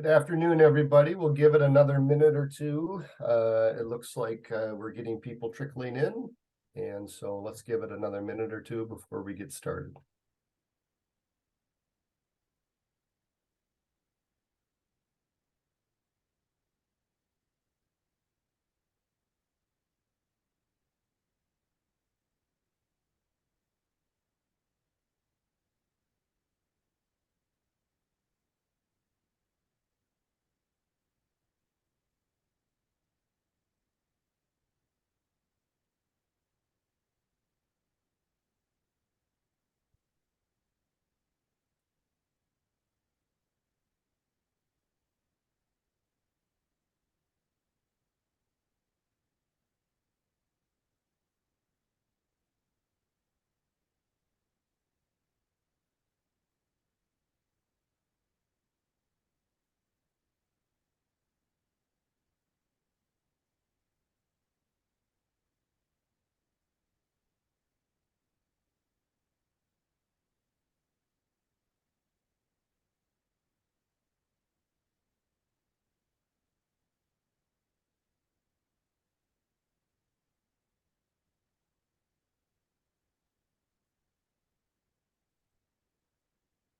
Good afternoon, everybody. We'll give it another minute or two. It looks like we're getting people trickling in. And so let's give it another minute or two before we get started.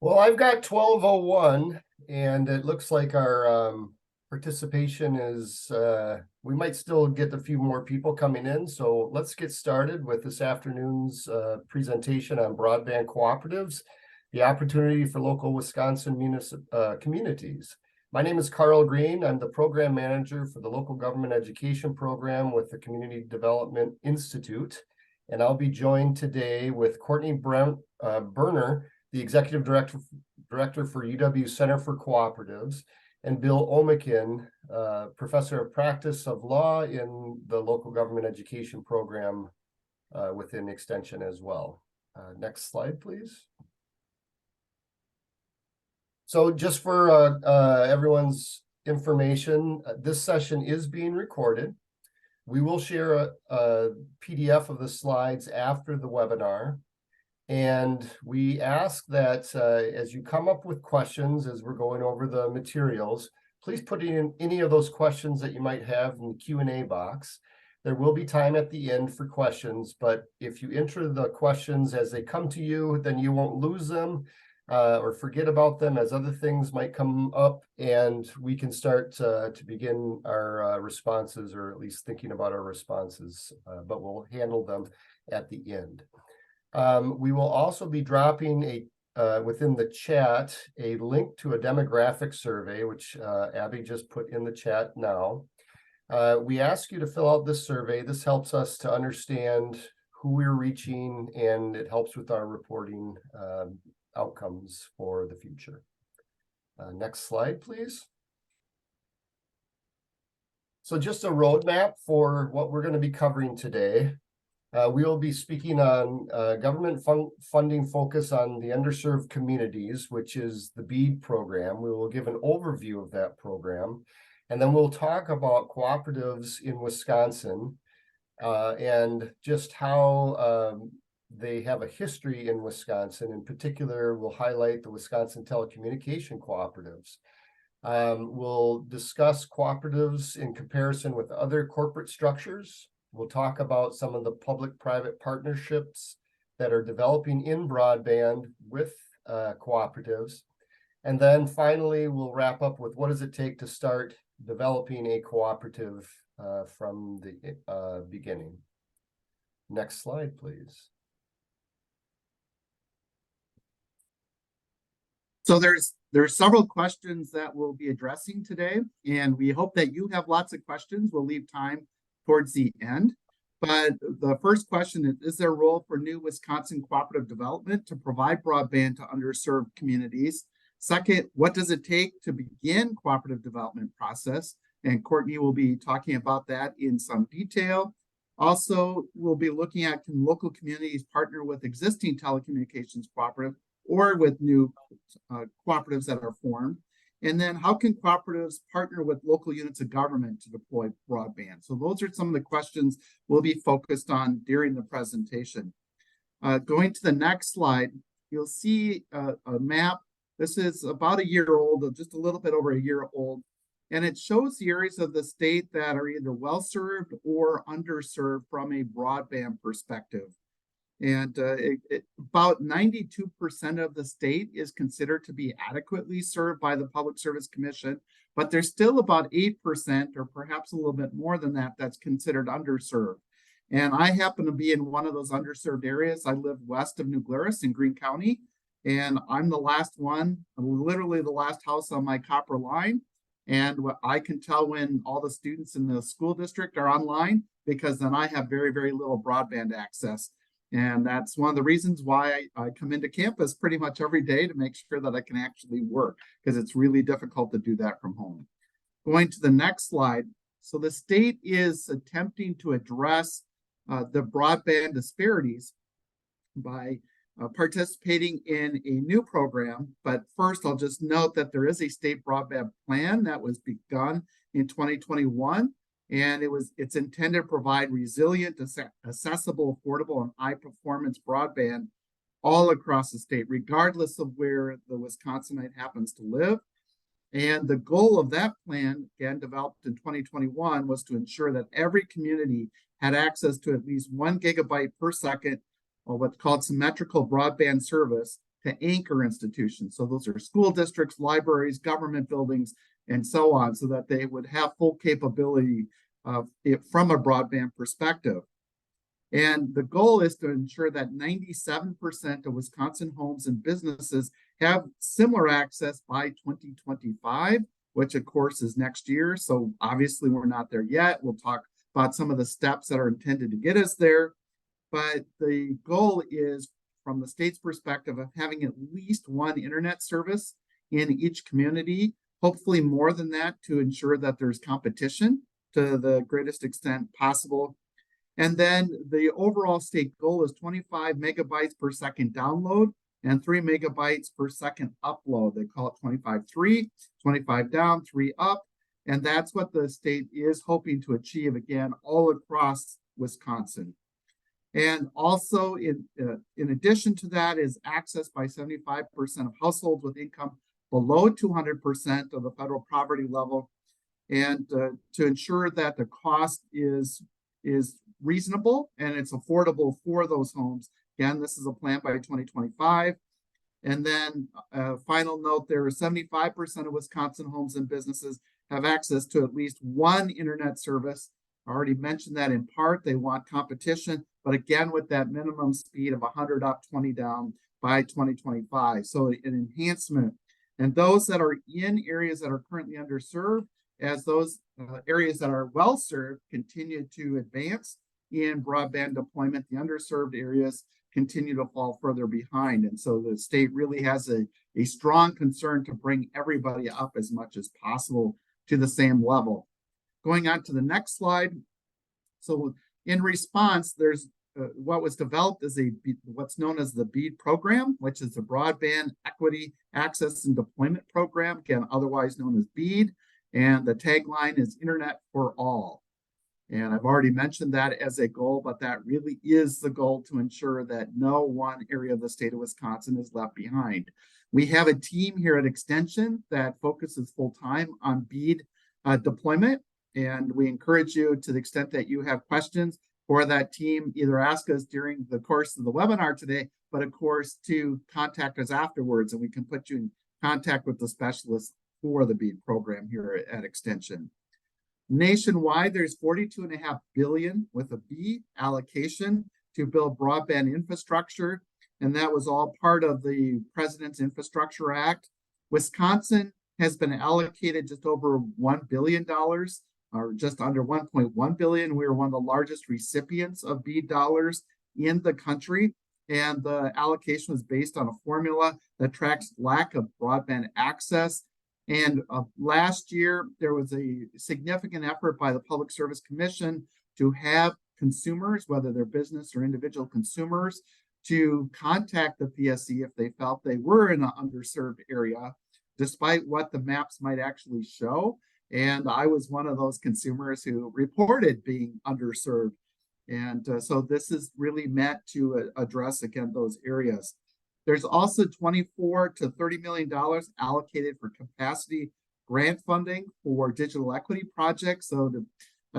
Well, I've got 12:01, and it looks like our participation is, we might still get a few more people coming in. So let's get started with this afternoon's presentation on broadband cooperatives, the opportunity for local Wisconsin communities. My name is Carl Green. I'm the program manager for the local government education program with the Community Development Institute. And I'll be joined today with Courtney Berner, the Executive Director for UW Center for Cooperatives, and Bill Omikin, Professor of Practice of Law in the local government education program within Extension as well. Next slide, please. So just for everyone's information, this session is being recorded. We will share a PDF of the slides after the webinar. And we ask that as you come up with questions, as we're going over the materials, please put in any of those questions that you might have in the Q&A box. There will be time at the end for questions, but if you enter the questions as they come to you, then you won't lose them or forget about them as other things might come up, and we can start to begin our responses, or at least thinking about our responses, but we'll handle them at the end. We will also be dropping within the chat a link to a demographic survey, which Abby just put in the chat now. We ask you to fill out this survey. This helps us to understand who we're reaching, and it helps with our reporting outcomes for the future. Next slide, please. So just a roadmap for what we're going to be covering today. We will be speaking on government funding focus on the underserved communities, which is the BEAD program. We will give an overview of that program, and then we'll talk about cooperatives in Wisconsin and just how they have a history in Wisconsin. In particular, we'll highlight the Wisconsin telecommunication cooperatives. We'll discuss cooperatives in comparison with other corporate structures. We'll talk about some of the public-private partnerships that are developing in broadband with cooperatives. And then finally, we'll wrap up with what does it take to start developing a cooperative from the beginning. Next slide, please. So there's several questions that we'll be addressing today, and we hope that you have lots of questions. We'll leave time towards the end. But the first question is there a role for new Wisconsin cooperative development to provide broadband to underserved communities? Second, what does it take to begin cooperative development process? And Courtney will be talking about that in some detail. Also, we'll be looking at can local communities partner with existing telecommunications cooperative or with new cooperatives that are formed. And then how can cooperatives partner with local units of government to deploy broadband? So those are some of the questions we'll be focused on during the presentation. Going to the next slide, you'll see a map This is about a year old, just a little bit over a year old. And it shows the areas of the state that are either well-served or underserved from a broadband perspective. And about 92% of the state is considered to be adequately served by the Public Service Commission, but there's still about 8%, or perhaps a little bit more than that, that's considered underserved. And I happen to be in one of those underserved areas. I live west of New Glarus in Greene County, and I'm the last one, literally the last house on my copper line. And I can tell when all the students in the school district are online, because then I have very, very little broadband access. And that's one of the reasons why I come into campus pretty much every day to make sure that I can actually work, because it's really difficult to do that from home. Going to the next slide. So the state is attempting to address the broadband disparities by participating in a new program. But first, I'll just note that there is a state broadband plan that was begun in 2021. And it's intended to provide resilient, accessible, affordable, and high-performance broadband all across the state, regardless of where the Wisconsinite happens to live. And the goal of that plan, again, developed in 2021, was to ensure that every community had access to at least 1 gigabyte per second, or what's called symmetrical broadband service, to anchor institutions. So those are school districts, libraries, government buildings, and so on, so that they would have full capability of it from a broadband perspective. And the goal is to ensure that 97% of Wisconsin homes and businesses have similar access by 2025, which of course is next year. So obviously we're not there yet. We'll talk about some of the steps that are intended to get us there. But the goal is, from the state's perspective, of having at least one internet service in each community, hopefully more than that, to ensure that there's competition to the greatest extent possible. And then the overall state goal is 25 megabytes per second download and 3 megabytes per second upload. They call it 25-3, 25 down, 3 up. And that's what the state is hoping to achieve, again, all across Wisconsin. And also, in addition to that, is access by 75% of households with income below 200% of the federal poverty level, and to ensure that the cost is reasonable and it's affordable for those homes. Again, this is a plan by 2025. And then final note, there are 75% of Wisconsin homes and businesses have access to at least one internet service. I already mentioned that in part. They want competition, but again, with that minimum speed of 100 up, 20 down by 2025. So an enhancement. And those that are in areas that are currently underserved, as those areas that are well served continue to advance in broadband deployment, the underserved areas continue to fall further behind. And so the state really has a strong concern to bring everybody up as much as possible to the same level. Going on to the next slide. So in response, there's what was developed is what's known as the BEAD program, which is the Broadband Equity Access and Deployment Program, again, otherwise known as BEAD. And the tagline is Internet for All. And I've already mentioned that as a goal, but that really is the goal, to ensure that no one area of the state of Wisconsin is left behind. We have a team here at Extension that focuses full-time on BEAD deployment. And we encourage you, to the extent that you have questions for that team, either ask us during the course of the webinar today, but of course to contact us afterwards, and we can put you in contact with the specialists for the BEAD program here at Extension. Nationwide, there's $42.5 billion with a B allocation to build broadband infrastructure, and that was all part of the President's Infrastructure Act. Wisconsin has been allocated just over $1 billion, or just under 1.1 billion. We are one of the largest recipients of BEAD dollars in the country. And the allocation was based on a formula that tracks lack of broadband access. And last year, there was a significant effort by the Public Service Commission to have consumers, whether they're business or individual consumers, to contact the PSC if they felt they were in an underserved area, despite what the maps might actually show. And I was one of those consumers who reported being underserved. And so this is really meant to address, again, those areas. There's also $24 to $30 million allocated for capacity grant funding for digital equity projects. So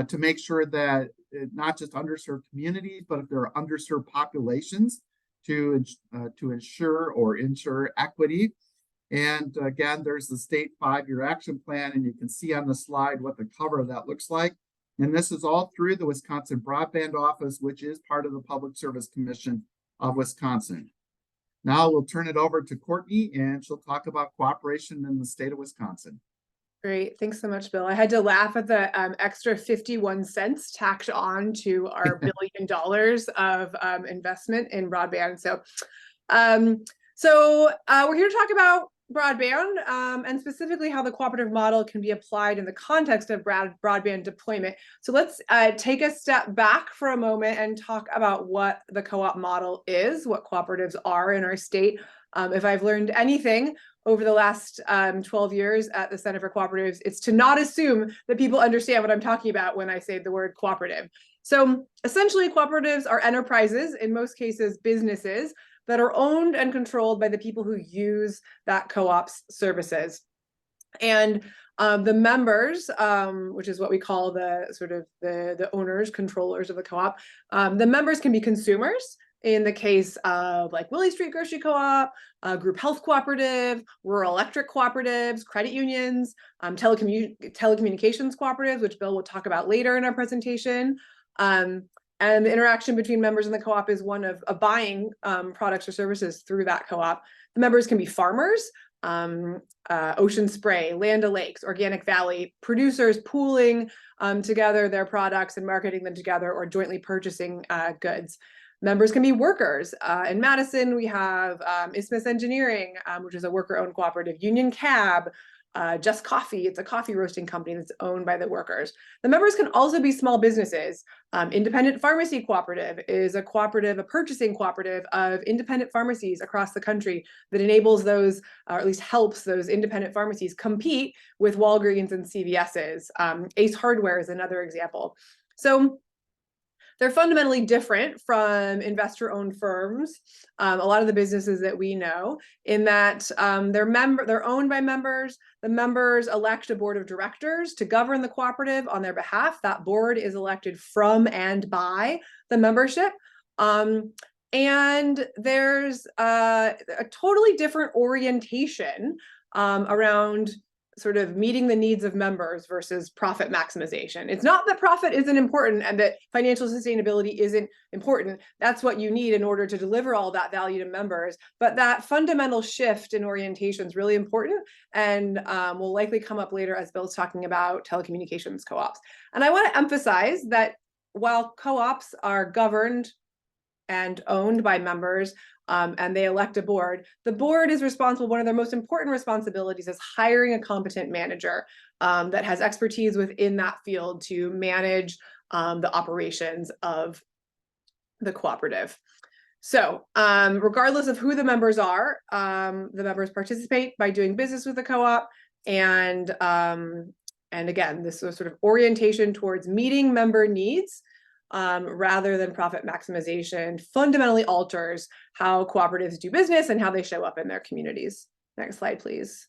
to make sure that not just underserved communities, but if there are underserved populations to ensure equity. And again, there's the state 5-year action plan, and you can see on the slide what the cover of that looks like. And this is all through the Wisconsin Broadband Office, which is part of the Public Service Commission of Wisconsin. Now we'll turn it over to Courtney, and she'll talk about cooperation in the state of Wisconsin. Great. Thanks so much, Bill. I had to laugh at the extra 51 cents tacked on to our $1 billion of investment in broadband. So we're here to talk about broadband and specifically how the cooperative model can be applied in the context of broadband deployment. So let's take a step back for a moment and talk about what the co-op model is, what cooperatives are in our state. If I've learned anything over the last 12 years at the Center for Cooperatives, it's to not assume that people understand what I'm talking about when I say the word cooperative. So essentially, cooperatives are enterprises, in most cases businesses, that are owned and controlled by the people who use that co-op's services. And the members, which is what we call the owners, controllers of the co-op, the members can be consumers in the case of like Willie Street Grocery Co-op, Group Health Cooperative, Rural Electric Cooperatives, credit unions, telecommunications cooperatives, which Bill will talk about later in our presentation. And the interaction between members and the co-op is one of buying products or services through that co-op. The members can be farmers, Ocean Spray, Land O'Lakes, Organic Valley, producers pooling together their products and marketing them together or jointly purchasing goods. Members can be workers. In Madison, we have Isthmus Engineering, which is a worker-owned cooperative, Union Cab, Just Coffee. It's a coffee roasting company that's owned by the workers. The members can also be small businesses. Independent Pharmacy Cooperative is a purchasing cooperative of independent pharmacies across the country that enables those, or at least helps those independent pharmacies compete with Walgreens and CVS's. Ace Hardware is another example. So they're fundamentally different from investor-owned firms, a lot of the businesses that we know, in that they're owned by members. The members elect a board of directors to govern the cooperative on their behalf. That board is elected from and by the membership. And there's a totally different orientation around sort of meeting the needs of members versus profit maximization. It's not that profit isn't important and that financial sustainability isn't important. That's what you need in order to deliver all that value to members. But that fundamental shift in orientation is really important and will likely come up later as Bill's talking about telecommunications co-ops. And I want to emphasize that while co-ops are governed and owned by members, and they elect a board, the board is responsible. One of their most important responsibilities is hiring a competent manager that has expertise within that field to manage the operations of the cooperative. So regardless of who the members are, the members participate by doing business with the co-op. And again, this is sort of orientation towards meeting member needs rather than profit maximization fundamentally alters how cooperatives do business and how they show up in their communities. Next slide, please.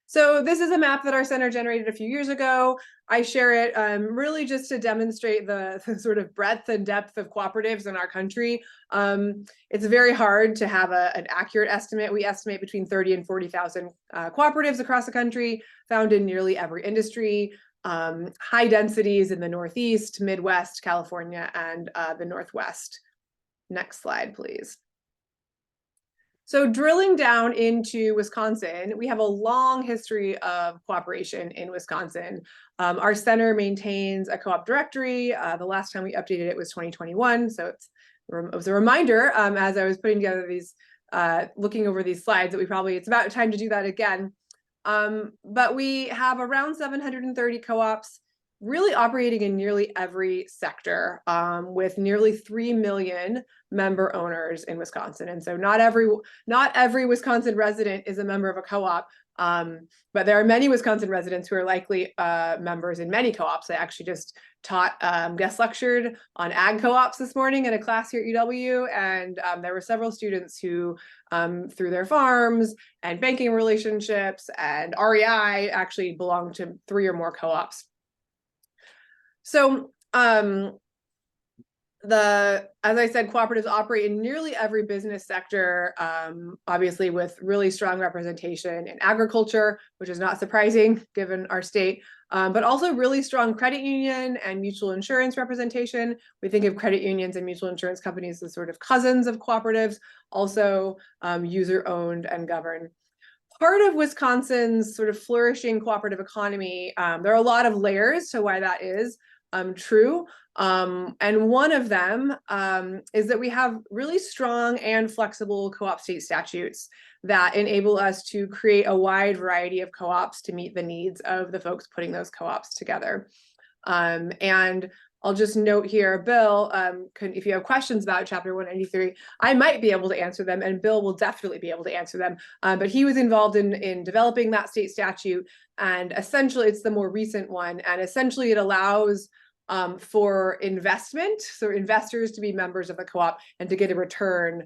So this is a map that our center generated a few years ago. I share it really just to demonstrate the sort of breadth and depth of cooperatives in our country. It's very hard to have an accurate estimate. We estimate between 30 and 40,000 cooperatives across the country, found in nearly every industry. High densities in the Northeast, Midwest, California, and the Northwest. Next slide, please. So drilling down into Wisconsin, we have a long history of cooperation in Wisconsin. Our center maintains a co-op directory. The last time we updated it was 2021. So it was a reminder as I was putting together these, looking over these slides that it's about time to do that again. But we have around 730 co-ops really operating in nearly every sector, with nearly 3 million member owners in Wisconsin. And so not every Wisconsin resident is a member of a co-op, but there are many Wisconsin residents who are likely members in many co-ops. I actually just guest lectured on ag co-ops this morning in a class here at UW, and there were several students who, through their farms and banking relationships and REI, actually belong to 3 or more co-ops. So, as I said, cooperatives operate in nearly every business sector, obviously with really strong representation in agriculture, which is not surprising given our state, but also really strong credit union and mutual insurance representation. We think of credit unions and mutual insurance companies as sort of cousins of cooperatives, also user-owned and governed. Part of Wisconsin's sort of flourishing cooperative economy, there are a lot of layers to why that is true. And one of them is that we have really strong and flexible co-op state statutes that enable us to create a wide variety of co-ops to meet the needs of the folks putting those co-ops together. And I'll just note here, Bill, if you have questions about Chapter 193, I might be able to answer them, and Bill will definitely be able to answer them. But he was involved in developing that state statute, and essentially it's the more recent one, and essentially it allows for investment, so investors to be members of the co-op and to get a return.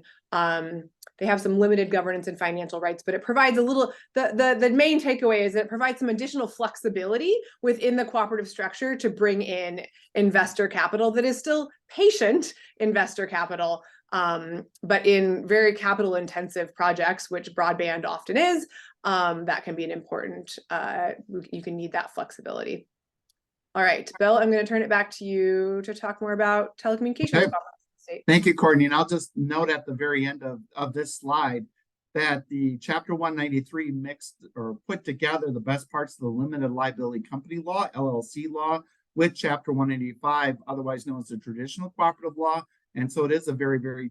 They have some limited governance and financial rights, but it provides a little, the main takeaway is that it provides some additional flexibility within the cooperative structure to bring in investor capital that is still patient investor capital, but in very capital intensive projects, which broadband often is, that can be an important, you can need that flexibility. All right, Bill, I'm going to turn it back to you to talk more about telecommunications. Okay. Thank you, Courtney. And I'll just note at the very end of this slide that the Chapter 193 mixed or put together the best parts of the limited liability company law, LLC law, with Chapter 185, otherwise known as the traditional cooperative law. And so it is a very, very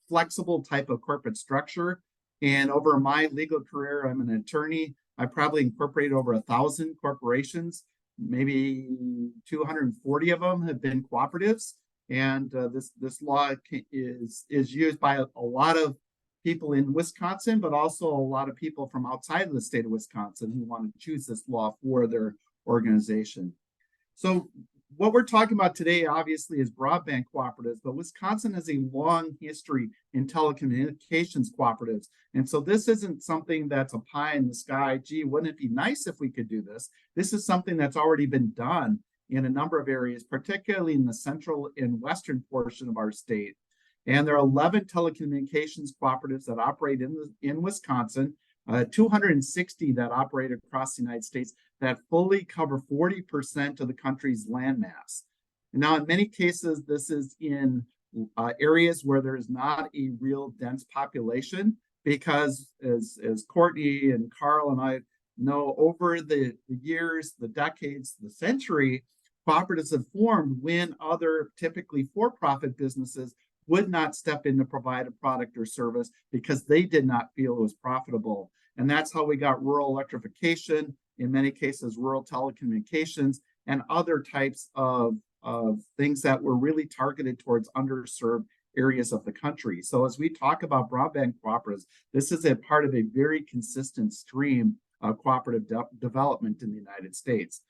flexible type of corporate structure. And over my legal career, I'm an attorney. I probably incorporated over 1,000 corporations. Maybe 240 of them have been cooperatives, and this law is used by a lot of people in Wisconsin, but also a lot of people from outside of the state of Wisconsin who want to choose this law for their organization. So what we're talking about today, obviously, is broadband cooperatives, but Wisconsin has a long history in telecommunications cooperatives. And so this isn't something that's a pie in the sky. Gee, wouldn't it be nice if we could do this? This is something that's already been done in a number of areas, particularly in the central and western portion of our state. And there are 11 telecommunications cooperatives that operate in Wisconsin, 260 that operate across the United States that fully cover 40% of the country's landmass. Now, in many cases, this is in areas where there is not a real dense population, because as Courtney and Carl and I know, over the years, the decades, the century, cooperatives have formed when other typically for-profit businesses would not step in to provide a product or service because they did not feel it was profitable. And that's how we got rural electrification, in many cases, rural telecommunications, and other types of things that were really targeted towards underserved areas of the country. So as we talk about broadband cooperatives, this is a part of a very consistent stream of cooperative development in the United States.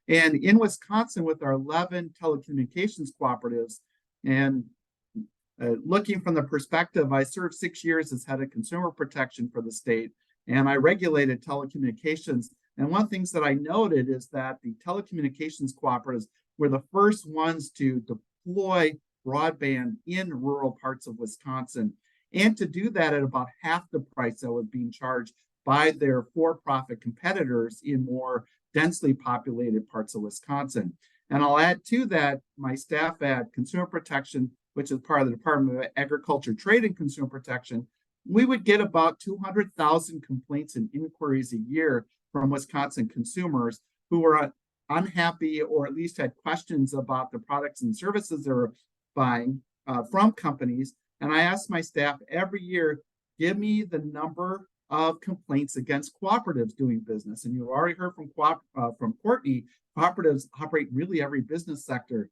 And in Wisconsin, with our 11 telecommunications cooperatives, and looking from the perspective, I served 6 years as head of consumer protection for the state, and I regulated telecommunications. And one of the things that I noted is that the telecommunications cooperatives were the first ones to deploy broadband in rural parts of Wisconsin, and to do that at about half the price that was being charged by their for-profit competitors in more densely populated parts of Wisconsin. And I'll add to that, my staff at Consumer Protection, which is part of the Department of Agriculture, Trade, and Consumer Protection, we would get about 200,000 complaints and inquiries a year from Wisconsin consumers who were unhappy or at least had questions about the products and services they were buying from companies. And I asked my staff every year, give me the number of complaints against cooperatives doing business. And you already heard from Courtney, cooperatives operate really every business sector.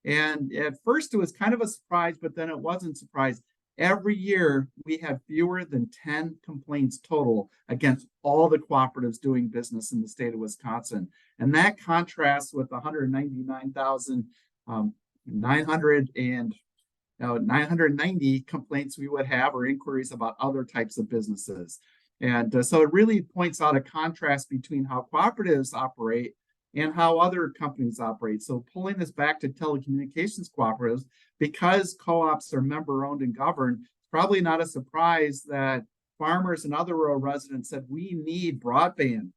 And at first it was kind of a surprise, but then it wasn't a surprise. Every year we have fewer than 10 complaints total against all the cooperatives doing business in the state of Wisconsin. And that contrasts with 990 complaints we would have, or inquiries about other types of businesses. And so it really points out a contrast between how cooperatives operate and how other companies operate. So pulling this back to telecommunications cooperatives, because co-ops are member-owned and governed, it's probably not a surprise that farmers and other rural residents said, we need broadband,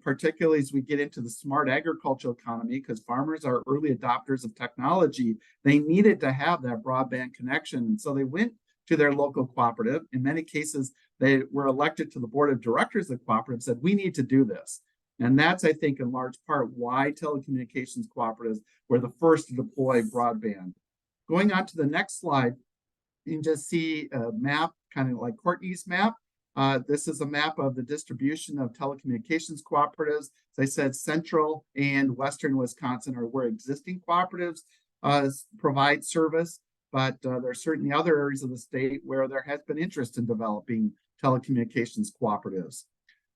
particularly as we get into the smart agricultural economy, because farmers are early adopters of technology. They needed to have that broadband connection. And so they went to their local cooperative. In many cases, they were elected to the board of directors of the cooperative, said, we need to do this. And that's, I think, in large part why telecommunications cooperatives were the first to deploy broadband. Going on to the next slide, you can just see a map, kind of like Courtney's map. This is a map of the distribution of telecommunications cooperatives. As I said, central and western Wisconsin are where existing cooperatives provide service, but there are certainly other areas of the state where there has been interest in developing telecommunications cooperatives.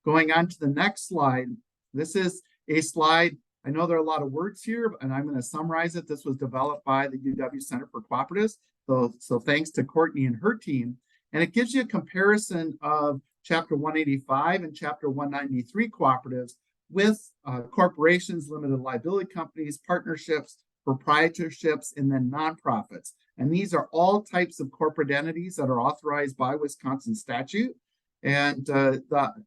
Going on to the next slide, this is a slide. I know there are a lot of words here, and I'm going to summarize it. This was developed by the UW Center for Cooperatives. So thanks to Courtney and her team. And it gives you a comparison of Chapter 185 and Chapter 193 cooperatives with corporations, limited liability companies, partnerships, proprietorships, and then nonprofits. And these are all types of corporate entities that are authorized by Wisconsin statute. And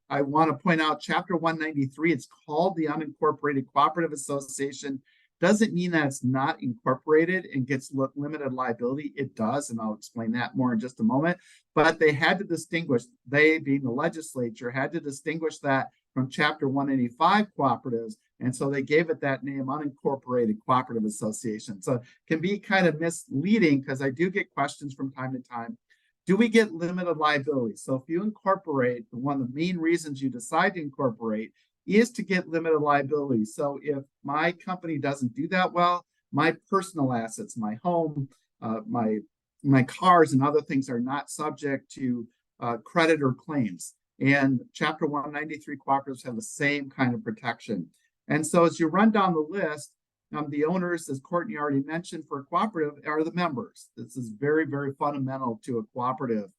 I want to point out Chapter 193, it's called the Unincorporated Cooperative Association. Doesn't mean that it's not incorporated and gets limited liability. It does, and I'll explain that more in just a moment. But they had to distinguish, they being the legislature, had to distinguish that from Chapter 185 cooperatives. And so they gave it that name, Unincorporated Cooperative Association. So it can be kind of misleading because I do get questions from time to time. Do we get limited liability? So if you incorporate, one of the main reasons you decide to incorporate is to get limited liability. So if my company doesn't do that well, my personal assets, my home, my cars and other things are not subject to creditor claims. And Chapter 193 cooperatives have the same kind of protection. And so as you run down the list, the owners, as Courtney already mentioned, for a cooperative are the members. This is very, very fundamental to a cooperative.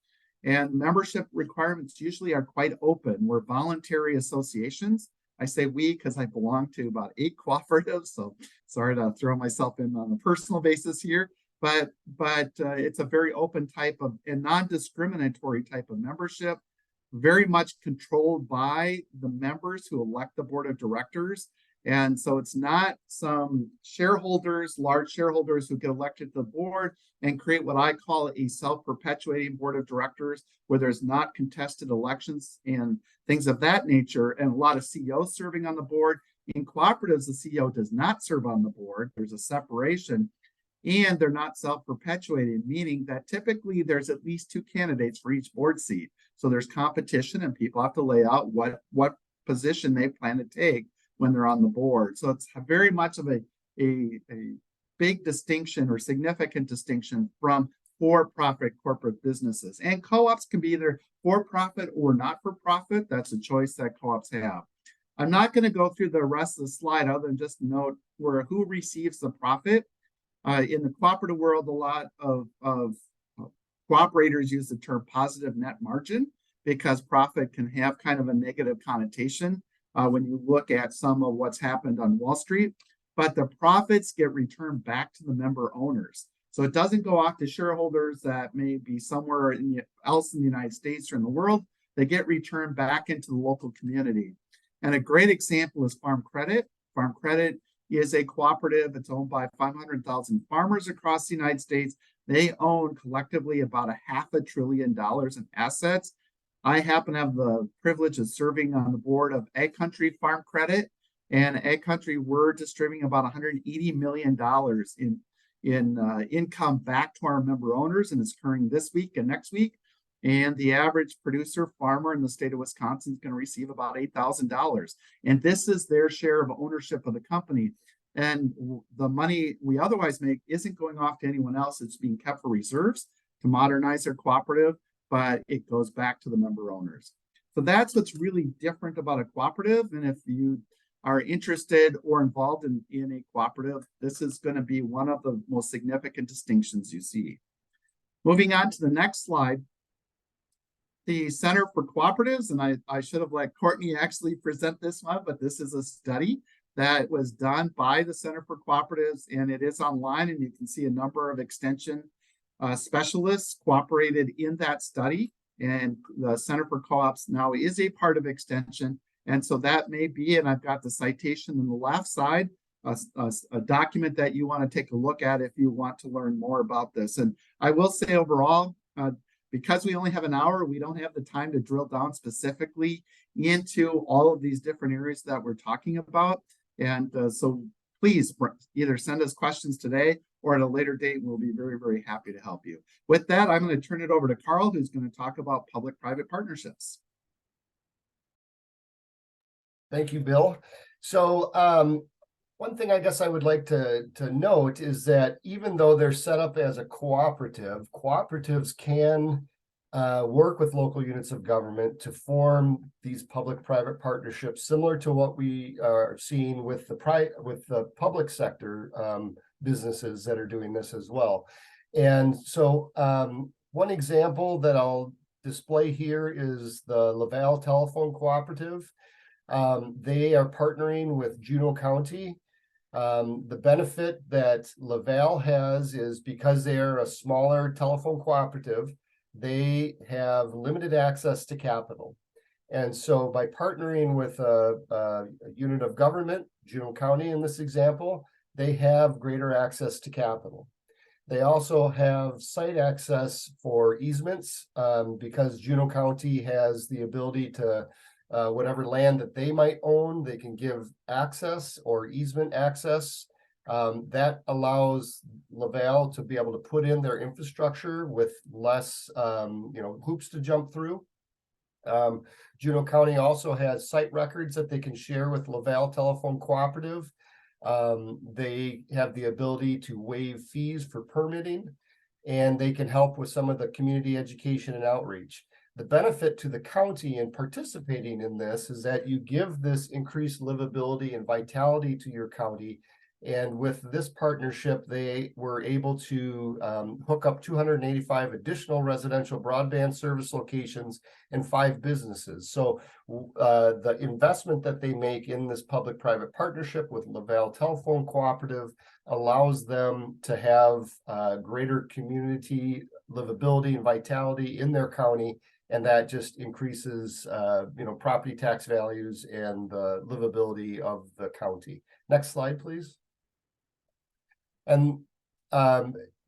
And membership requirements usually are quite open. We're voluntary associations. I say we because I belong to about 8 cooperatives, so sorry to throw myself in on a personal basis here. But it's a very open type of and non-discriminatory type of membership, very much controlled by the members who elect the board of directors. And so it's not some shareholders, large shareholders who get elected to the board and create what I call a self-perpetuating board of directors where there's not contested elections and things of that nature, and a lot of CEOs serving on the board. In cooperatives, the CEO does not serve on the board. There's a separation, and they're not self-perpetuating, meaning that typically there's at least 2 candidates for each board seat. So there's competition and people have to lay out what position they plan to take when they're on the board. So it's very much of a big distinction or significant distinction from for-profit corporate businesses. And co-ops can be either for-profit or not-for-profit. That's a choice that co-ops have. I'm not going to go through the rest of the slide other than just note who receives the profit. In the cooperative world, a lot of cooperators use the term positive net margin because profit can have kind of a negative connotation when you look at some of what's happened on Wall Street, but the profits get returned back to the member owners. So it doesn't go off to shareholders that may be somewhere else in the United States or in the world. They get returned back into the local community. And a great example is Farm Credit. Farm Credit is a cooperative. It's owned by 500,000 farmers across the United States. They own collectively about $500 billion in assets. I happen to have the privilege of serving on the board of Ag Country Farm Credit, and Ag Country, we're distributing about $180 million in income back to our member owners, and it's occurring this week and next week. And the average producer farmer in the state of Wisconsin is going to receive about $8,000. And this is their share of ownership of the company. And the money we otherwise make isn't going off to anyone else. It's being kept for reserves to modernize their cooperative, but it goes back to the member owners. So that's what's really different about a cooperative. And if you are interested or involved in a cooperative, this is going to be one of the most significant distinctions you see. Moving on to the next slide. The Center for Cooperatives, and I should have let Courtney actually present this one, but this is a study that was done by the Center for Cooperatives, and it is online, and you can see a number of extension specialists cooperated in that study. And the Center for Co-ops now is a part of Extension. And so that may be, and I've got the citation on the left side, a document that you want to take a look at if you want to learn more about this. And I will say overall, because we only have an hour, we don't have the time to drill down specifically into all of these different areas that we're talking about. And so please either send us questions today or at a later date. We'll be very, very happy to help you. With that, I'm going to turn it over to Carl, who's going to talk about public-private partnerships. Thank you, Bill. So one thing I guess I would like to note is that even though they're set up as a cooperative, cooperatives can work with local units of government to form these public-private partnerships, similar to what we are seeing with the public sector businesses that are doing this as well. And so one example that I'll display here is the Laval Telephone Cooperative. They are partnering with Juneau County. The benefit that Laval has is because they are a smaller telephone cooperative, they have limited access to capital. And so by partnering with a unit of government, Juneau County in this example, they have greater access to capital. They also have site access for easements because Juneau County has the ability to whatever land that they might own, they can give access or easement access. That allows Laval to be able to put in their infrastructure with less, hoops to jump through. Juneau County also has site records that they can share with Laval Telephone Cooperative. They have the ability to waive fees for permitting, and they can help with some of the community education and outreach. The benefit to the county in participating in this is that you give this increased livability and vitality to your county. And with this partnership, they were able to hook up 285 additional residential broadband service locations and 5 businesses. So the investment that they make in this public-private partnership with Laval Telephone Cooperative allows them to have greater community livability and vitality in their county. And that just increases, property tax values and the livability of the county. Next slide, please. And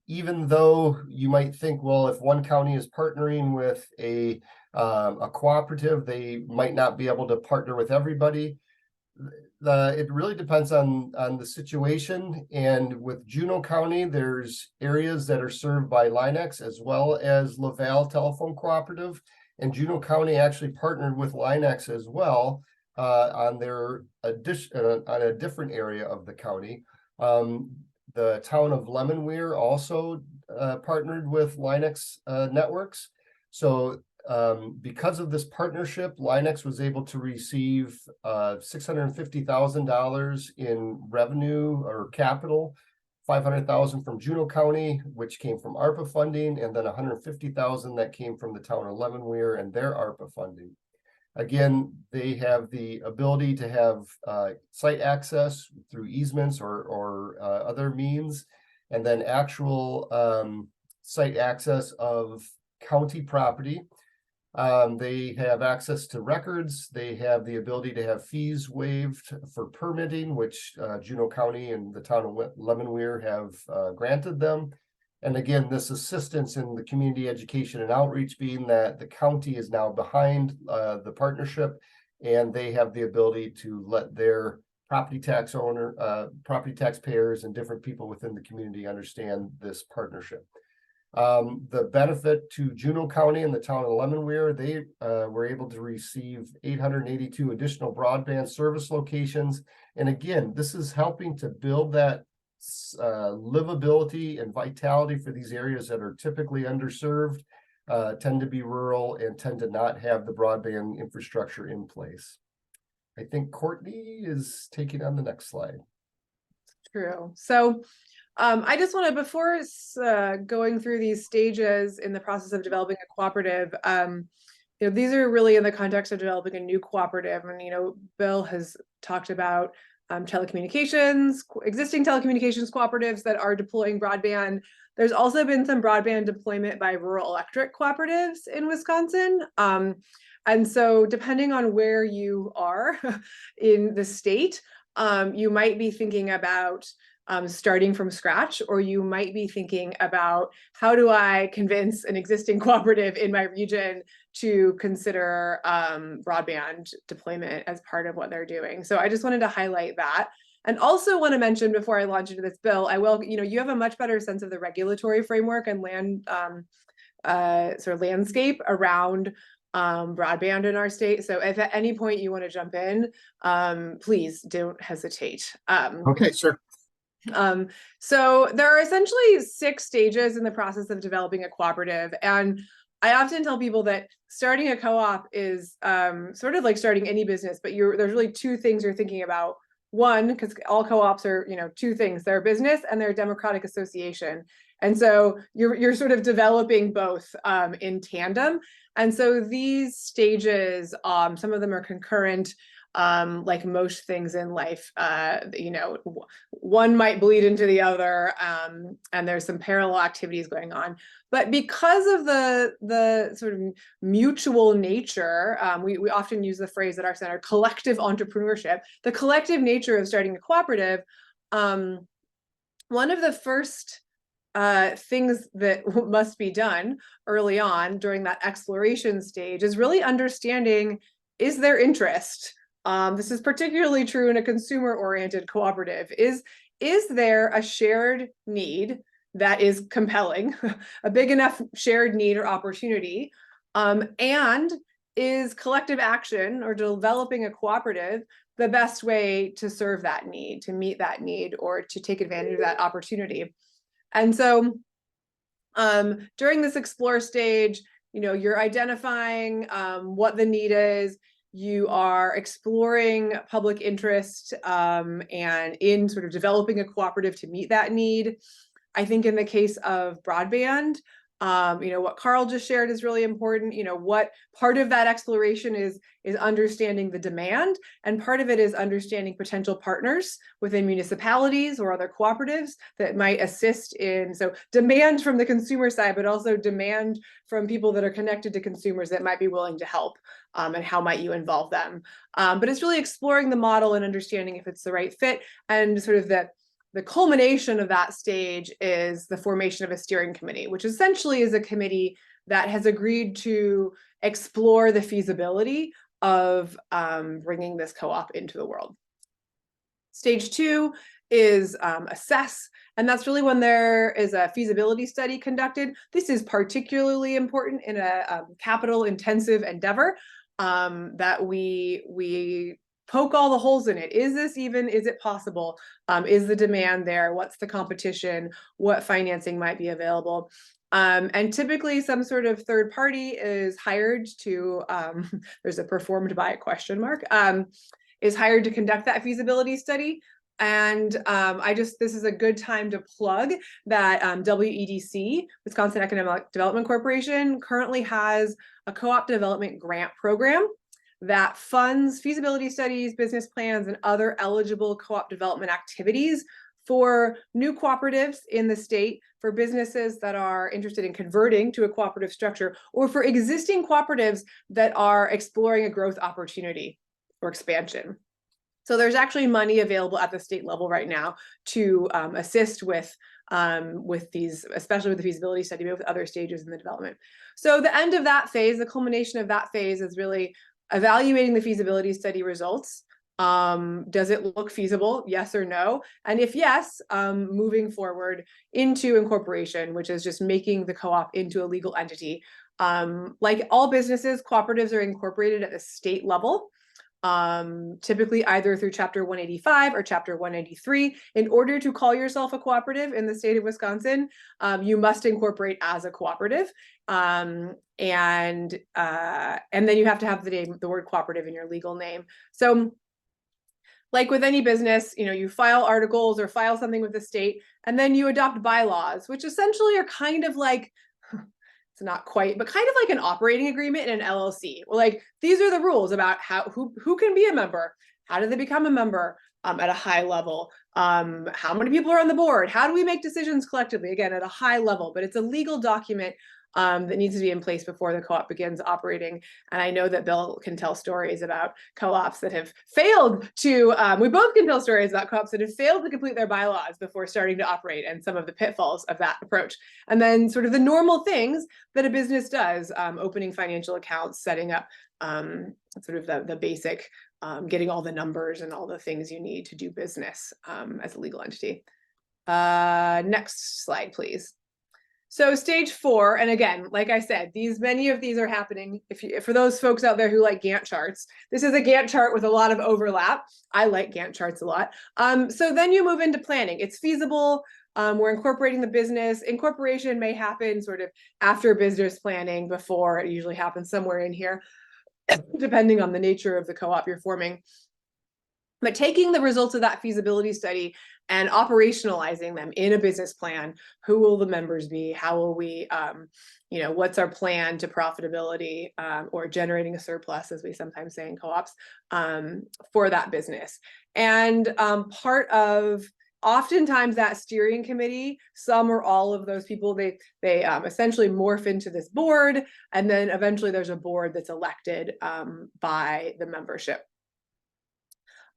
even though you might think, well, if one county is partnering with a cooperative, they might not be able to partner with everybody. It really depends on the situation. And with Juneau County, there's areas that are served by Linex as well as Laval Telephone Cooperative. And Juneau County actually partnered with Linex as well on their on a different area of the county. The town of Lemonweir also partnered with Linex networks. So because of this partnership, Linex was able to receive $650,000 in revenue or capital, $500,000 from Juneau County, which came from ARPA funding, and then $150,000 that came from the town of Lemonweir and their ARPA funding. Again, they have the ability to have site access through easements or other means, and then actual site access of county property. They have access to records. They have the ability to have fees waived for permitting, which Juneau County and the town of Lemonweir have granted them. And again, this assistance in the community education and outreach being that the county is now behind the partnership, and they have the ability to let their property taxpayers and different people within the community understand this partnership. The benefit to Juneau County and the town of Lemonweir, they were able to receive 882 additional broadband service locations. And again, this is helping to build that livability and vitality for these areas that are typically underserved, tend to be rural, and tend to not have the broadband infrastructure in place. I think Courtney is taking on the next slide. True. So I just want to, before going through these stages in the process of developing a cooperative, these are really in the context of developing a new cooperative. And, Bill has talked about telecommunications, existing telecommunications cooperatives that are deploying broadband. There's also been some broadband deployment by rural electric cooperatives in Wisconsin. And so depending on where you are in the state, you might be thinking about starting from scratch, or you might be thinking about, how do I convince an existing cooperative in my region to consider broadband deployment as part of what they're doing. So I just wanted to highlight that. And also want to mention, before I launch into this bill, I will, you have a much better sense of the regulatory framework and land sort of landscape around broadband in our state. So if at any point you want to jump in, please don't hesitate. Okay, sure. So there are essentially 6 stages in the process of developing a cooperative. And I often tell people that starting a co-op is sort of like starting any business, but there's really 2 things you're thinking about. One, because all co-ops are, 2 things: they're a business and they're a democratic association. And so you're sort of developing both in tandem. And so these stages, some of them are concurrent. Like most things in life, one might bleed into the other, and there's some parallel activities going on. But because of the sort of mutual nature, we often use the phrase at our center, collective entrepreneurship, the collective nature of starting a cooperative. One of the first things that must be done early on during that exploration stage is really understanding, is there interest? This is particularly true in a consumer-oriented cooperative. Is there a shared need that is compelling, a big enough shared need or opportunity? And is collective action or developing a cooperative the best way to serve that need, to meet that need, or to take advantage of that opportunity? And so during this explore stage, you're identifying what the need is. You are exploring public interest and in sort of developing a cooperative to meet that need. I think in the case of broadband, what Carl just shared is really important. What part of that exploration is understanding the demand, and part of it is understanding potential partners within municipalities or other cooperatives that might assist in, so demand from the consumer side, but also demand from people that are connected to consumers that might be willing to help, and how might you involve them. But it's really exploring the model and understanding if it's the right fit, and sort of the culmination of that stage is the formation of a steering committee, which essentially is a committee that has agreed to explore the feasibility of bringing this co-op into the world. Stage 2 is assess, and that's really when there is a feasibility study conducted. This is particularly important in a capital-intensive endeavor, that we poke all the holes in it. Is it possible? Is the demand there? What's the competition? What financing might be available? And typically some sort of third party is hired to, there's a performed by question mark, is hired to conduct that feasibility study. And this is a good time to plug that WEDC, Wisconsin Economic Development Corporation, currently has a co-op development grant program that funds feasibility studies, business plans, and other eligible co-op development activities for new cooperatives in the state, for businesses that are interested in converting to a cooperative structure, or for existing cooperatives that are exploring a growth opportunity or expansion. So there's actually money available at the state level right now to assist with these, especially with the feasibility study, but with other stages in the development. So the end of that phase, the culmination of that phase, is really evaluating the feasibility study results, Does it look feasible? Yes or no? And if yes, moving forward into incorporation, which is just making the co-op into a legal entity. Like all businesses, cooperatives are incorporated at the state level, typically either through Chapter 185 or Chapter 193. In order to call yourself a cooperative in the state of Wisconsin, you must incorporate as a cooperative. And then you have to have the word cooperative in your legal name. So like with any business, you file articles or file something with the state, and then you adopt bylaws, which essentially are kind of like, it's not quite, but kind of like an operating agreement in an LLC. Well, like these are the rules about who can be a member, how do they become a member at a high level, how many people are on the board, how do we make decisions collectively, again, at a high level, but it's a legal document that needs to be in place before the co-op begins operating. And I know that Bill can tell stories about co-ops that have failed to, we both can tell stories about co-ops that have failed to complete their bylaws before starting to operate, and some of the pitfalls of that approach. And then sort of the normal things that a business does, opening financial accounts, setting up sort of the basic, getting all the numbers and all the things you need to do business as a legal entity. Next slide, please. So stage 4, and again, like I said, many of these are happening. For those folks out there who like Gantt charts, this is a Gantt chart with a lot of overlap. I like Gantt charts a lot. So then you move into planning. It's feasible. We're incorporating the business. Incorporation may happen sort of after business planning, before. It usually happens somewhere in here, depending on the nature of the co-op you're forming. But taking the results of that feasibility study and operationalizing them in a business plan, who will the members be? How will we, what's our plan to profitability, or generating a surplus, as we sometimes say in co-ops, for that business. And part of, oftentimes that steering committee, some or all of those people, they essentially morph into this board, and then eventually there's a board that's elected by the membership.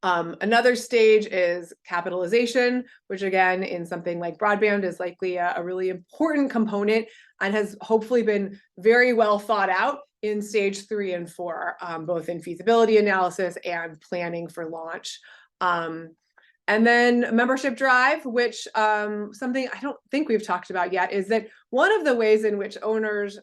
Another stage is capitalization, which again, in something like broadband, is likely a really important component and has hopefully been very well thought out in stage 3 and 4, both in feasibility analysis and planning for launch. And then membership drive, which something I don't think we've talked about yet, is that one of the ways in which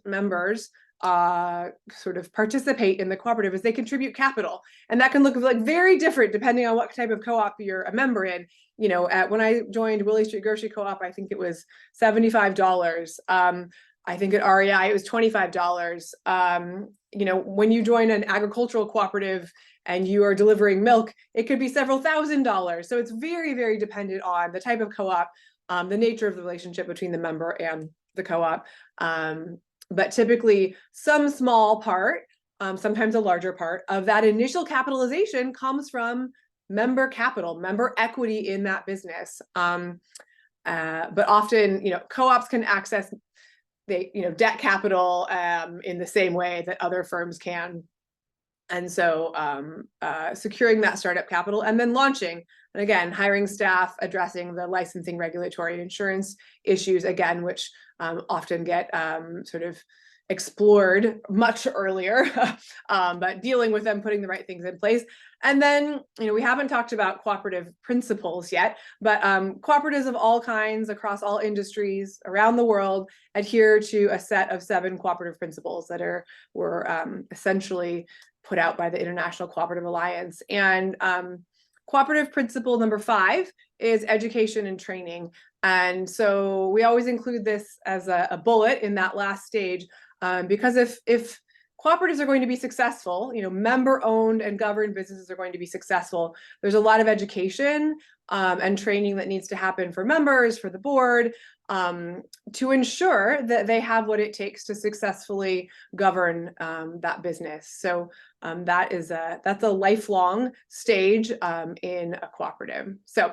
members sort of participate in the cooperative is they contribute capital, and that can look like very different depending on what type of co-op you're a member in. When I joined Willie Street Grocery Co-op, I think it was $75. I think at REI it was $25. When you join an agricultural cooperative and you are delivering milk, it could be several $1,000s. So it's very, very dependent on the type of co-op, the nature of the relationship between the member and the co-op. But typically some small part, sometimes a larger part of that initial capitalization comes from member capital, member equity in that business. But often, co-ops can access debt capital in the same way that other firms can. And so securing that startup capital and then launching, and again, hiring staff, addressing the licensing, regulatory, and insurance issues, again, which often get sort of explored much earlier, but dealing with them, putting the right things in place. And then, we haven't talked about cooperative principles yet, but cooperatives of all kinds across all industries around the world adhere to a set of 7 cooperative principles that were essentially put out by the International Cooperative Alliance. And cooperative principle number 5 is education and training. And so we always include this as a bullet in that last stage, because if cooperatives are going to be successful, member-owned and governed businesses are going to be successful, there's a lot of education and training that needs to happen for members, for the board, to ensure that they have what it takes to successfully govern that business. So that's a lifelong stage in a cooperative. So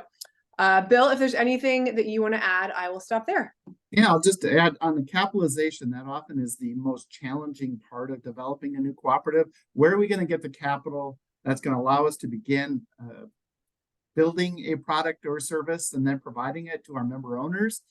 Bill, if there's anything that you want to add, I will stop there. Yeah, I'll just add on the capitalization, that often is the most challenging part of developing a new cooperative. Where are we going to get the capital that's going to allow us to begin building a product or service and then providing it to our member owners?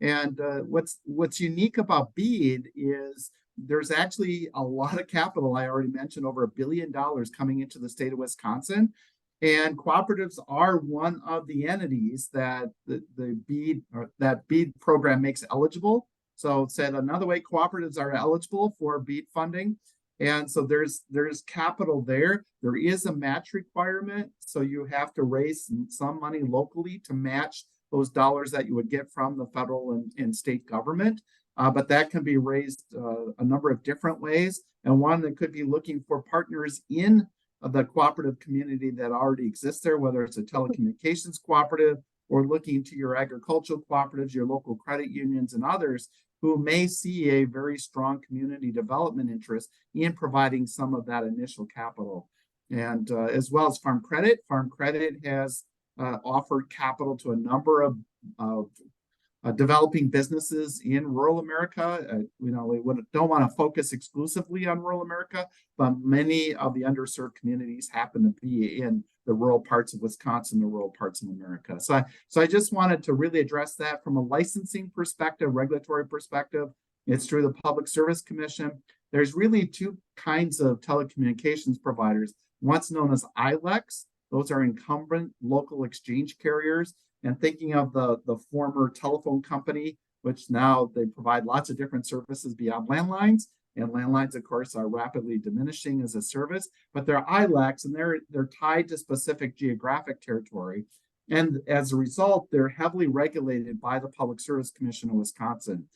And what's unique about BEAD is there's actually a lot of capital. I already mentioned over $1 billion coming into the state of Wisconsin. And cooperatives are one of the entities that the BEAD or that BEAD program makes eligible. So said another way, cooperatives are eligible for BEAD funding. And so there's capital there. There is a match requirement. So you have to raise some money locally to match those dollars that you would get from the federal and state government. But that can be raised a number of different ways. And one that could be looking for partners in the cooperative community that already exists there, whether it's a telecommunications cooperative or looking to your agricultural cooperatives, your local credit unions, and others who may see a very strong community development interest in providing some of that initial capital. And as well as Farm Credit. Farm Credit has offered capital to a number of developing businesses in rural America. We don't want to focus exclusively on rural America, but many of the underserved communities happen to be in the rural parts of Wisconsin, the rural parts of America. So I just wanted to really address that from a licensing perspective, regulatory perspective. It's through the Public Service Commission. There's really two kinds of telecommunications providers. One's known as ILECs. Those are incumbent local exchange carriers. And thinking of the former telephone company, which now they provide lots of different services beyond landlines. And landlines, of course, are rapidly diminishing as a service, but they're ILECs and they're tied to specific geographic territory. And as a result, they're heavily regulated by the Public Service Commission of Wisconsin.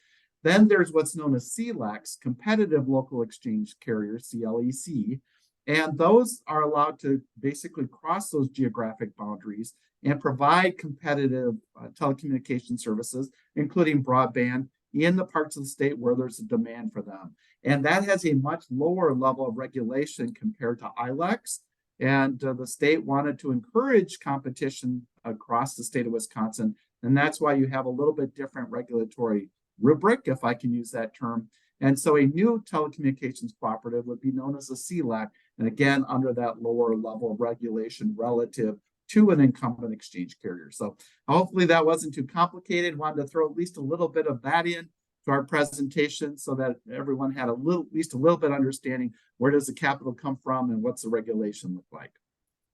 Then there's what's known as CLECs, competitive local exchange carriers, CLEC. And those are allowed to basically cross those geographic boundaries and provide competitive telecommunication services, including broadband, in the parts of the state where there's a demand for them. And that has a much lower level of regulation compared to ILECs. And the state wanted to encourage competition across the state of Wisconsin. And that's why you have a little bit different regulatory rubric, if I can use that term. And so a new telecommunications cooperative would be known as a CLEC, and again, under that lower level of regulation relative to an incumbent exchange carrier. So hopefully that wasn't too complicated. Wanted to throw at least a little bit of that in to our presentation so that everyone had at least a little bit of understanding where does the capital come from and what's the regulation look like.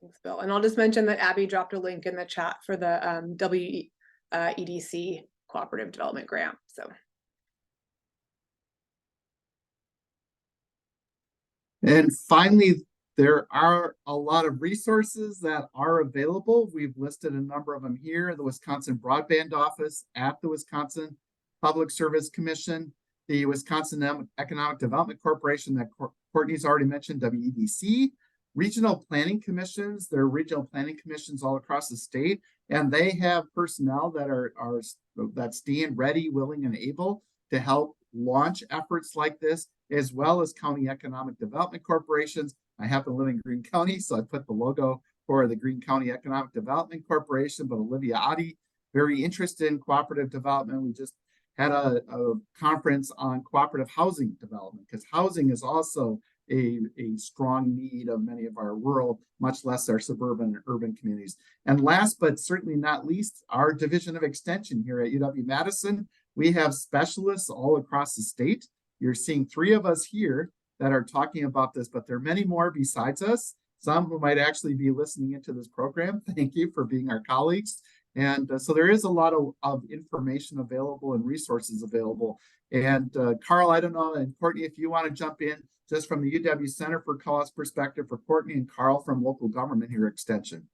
Thanks, Bill. And I'll just mention that Abby dropped a link in the chat for the WEDC Cooperative Development Grant. So. And finally, there are a lot of resources that are available. We've listed a number of them here. The Wisconsin Broadband Office at the Wisconsin Public Service Commission, the Wisconsin Economic Development Corporation that Courtney's already mentioned, WEDC, regional planning commissions. There are regional planning commissions all across the state, and they have personnel that stand ready, willing, and able to help launch efforts like this, as well as county economic development corporations. I happen to live in Greene County, so I put the logo for the Greene County Economic Development Corporation, but Olivia Oddie, very interested in cooperative development. We just had a conference on cooperative housing development, because housing is also a strong need of many of our rural, much less our suburban and urban communities. And last, but certainly not least, our Division of Extension here at UW-Madison. We have specialists all across the state. You're seeing 3 of us here that are talking about this, but there are many more besides us, some who might actually be listening into this program. Thank you for being our colleagues. And so there is a lot of information available and resources available. And Carl, I don't know, and Courtney, if you want to jump in just from the UW Center for Cause perspective for Courtney, and Carl from local government here at Extension.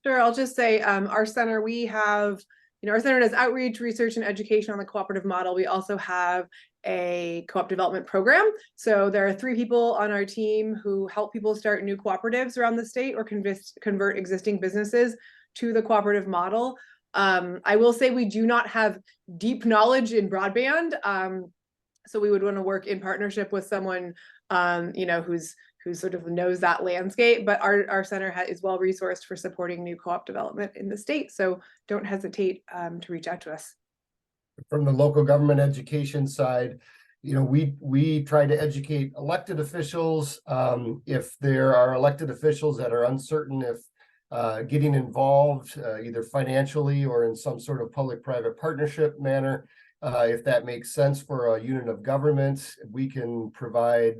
Sure, I'll just say our center, we have, our center does outreach, research, and education on the cooperative model. We also have a co-op development program. So there are 3 people on our team who help people start new cooperatives around the state or convert existing businesses to the cooperative model. I will say we do not have deep knowledge in broadband. So we would want to work in partnership with someone, who sort of knows that landscape, but our center is well resourced for supporting new co-op development in the state. So don't hesitate to reach out to us. From the local government education side, we try to educate elected officials. If there are elected officials that are uncertain if getting involved either financially or in some sort of public-private partnership manner, if that makes sense for a unit of government, we can provide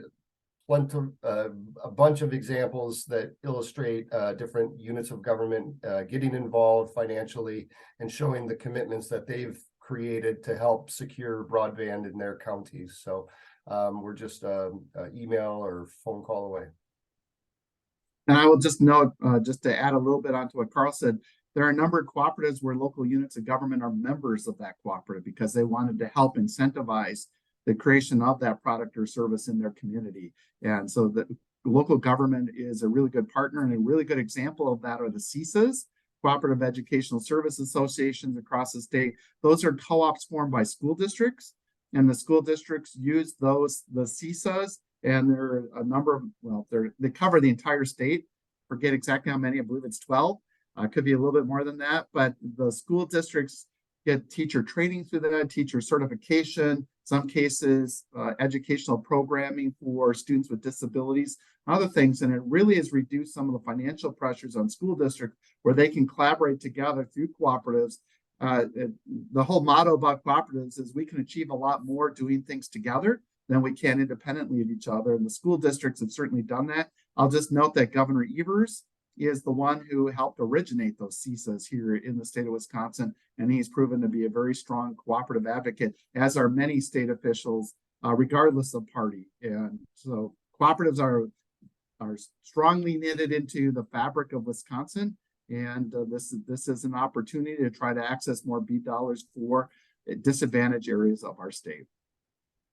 a bunch of examples that illustrate different units of government getting involved financially and showing the commitments that they've created to help secure broadband in their counties. So we're just an email or phone call away. And I will just note, just to add a little bit onto what Carl said, there are a number of cooperatives where local units of government are members of that cooperative because they wanted to help incentivize the creation of that product or service in their community. And so the local government is a really good partner, and a really good example of that are the CESAs, Cooperative Educational Service Associations across the state. Those are co-ops formed by school districts, and the school districts use the CESAs, and there are a number of, well, they cover the entire state. Forget exactly how many, I believe it's 12. Could be a little bit more than that, but the school districts get teacher training through that, teacher certification, some cases, educational programming for students with disabilities, other things. And it really has reduced some of the financial pressures on school districts where they can collaborate together through cooperatives. The whole motto about cooperatives is we can achieve a lot more doing things together than we can independently of each other. And the school districts have certainly done that. I'll just note that Governor Evers is the one who helped originate those CESAs here in the state of Wisconsin, and he's proven to be a very strong cooperative advocate, as are many state officials, regardless of party. And so cooperatives are strongly knitted into the fabric of Wisconsin, and this is an opportunity to try to access more BEAD dollars for disadvantaged areas of our state.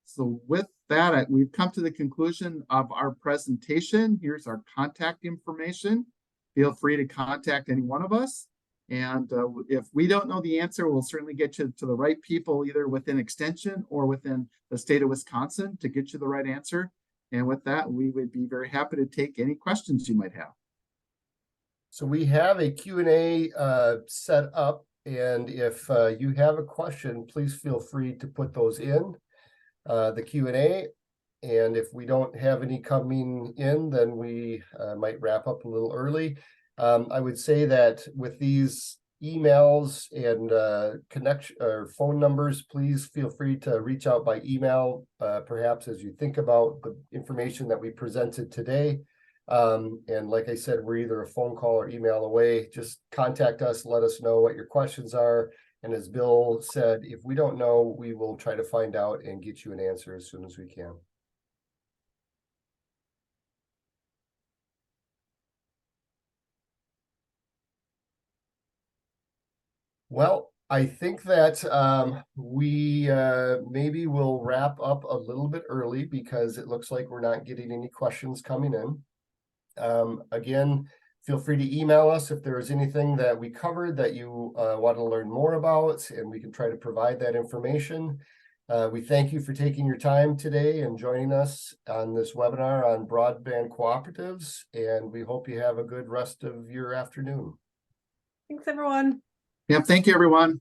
So with that, we've come to the conclusion of our presentation. Here's our contact information. Feel free to contact any one of us. And if we don't know the answer, we'll certainly get you to the right people, either within Extension or within the state of Wisconsin, to get you the right answer. And with that, we would be very happy to take any questions you might have. So we have a Q&A set up. And if you have a question, please feel free to put those in the Q&A. And if we don't have any coming in, then we might wrap up a little early. I would say that with these emails and connection or phone numbers, please feel free to reach out by email, perhaps as you think about the information that we presented today. And like I said, we're either a phone call or email away. Just contact us, let us know what your questions are. And as Bill said, if we don't know, we will try to find out and get you an answer as soon as we can. Well, I think that we maybe will wrap up a little bit early because it looks like we're not getting any questions coming in. Again, feel free to email us if there is anything that we covered that you want to learn more about, and we can try to provide that information. We thank you for taking your time today and joining us on this webinar on broadband cooperatives, and we hope you have a good rest of your afternoon. Thanks, everyone. Yeah, thank you, everyone.